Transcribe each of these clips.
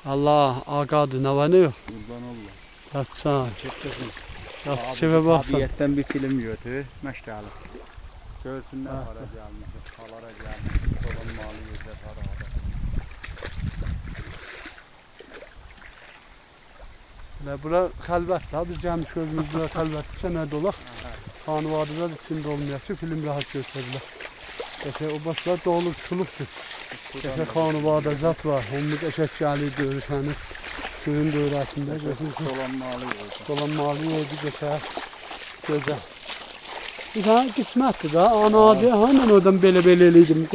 Allah agadı ne var ne yok. Kurban Allah. Yatsan. Çektesin. Yat çeve baksan. Tabiyetten bir film götü. Meşgale. Göğsünden para gelmiş. Palara gelmiş. Dolan malı yerde para ada. Ve bura kalbet la biz gelmiş gözümüz bura kalbet. Sene dolak. Kanıvadılar içinde olmayası film rahat gösterdiler. Geçe o başlar dolu çuluktur. Geçe kanıvada zat var. Onu eşek geli diyoruz hani. Suyun döğresinde. Dolan malı yerde. Dolan malı yedi geçe. Göze. Bir tane kısmetti da. Ana adı hemen oradan bele eliydim.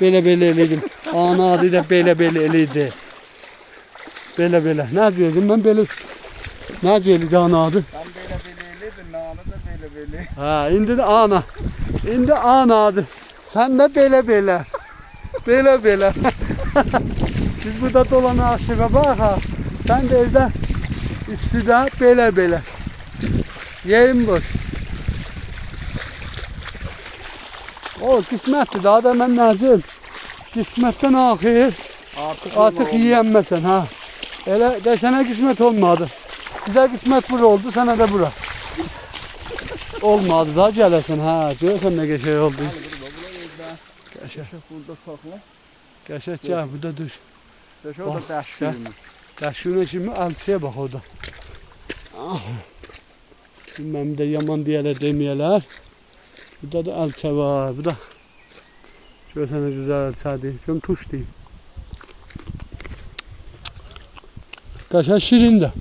Bele eliydim. Ana adı da bele eliydi. Bele. Ne diyordum ben bele. Ne diyordum ana adı? Ben beleydi, nanı da bele. Ha indi de ana. İndi ana adı. Sen de bele. Bele. Biz burada dolan aşığa bak ha. Sen de evde istida bele. Yiyeyim boş. O kısmetti daha da ben nazil. Kısmetten ahir. Artık yiyemezsen ha. Öyle desene kısmet olmadı. Size kısmet bura oldu, sana da bura. Olmadı da gelesin ha. Görsen ne geçey oldu. Geçer. Burada sakla. Geçer ya burada düş. Beş orada dəhşiymiş. Dəhşiyine şimdi alçıya bak orada. Ah. Bilmem de yaman diyeler demeyeler. Burada da alça var. Bu da. Görsen ne güzel alça değil. Şöyle tuş değil. Geçer şirin de.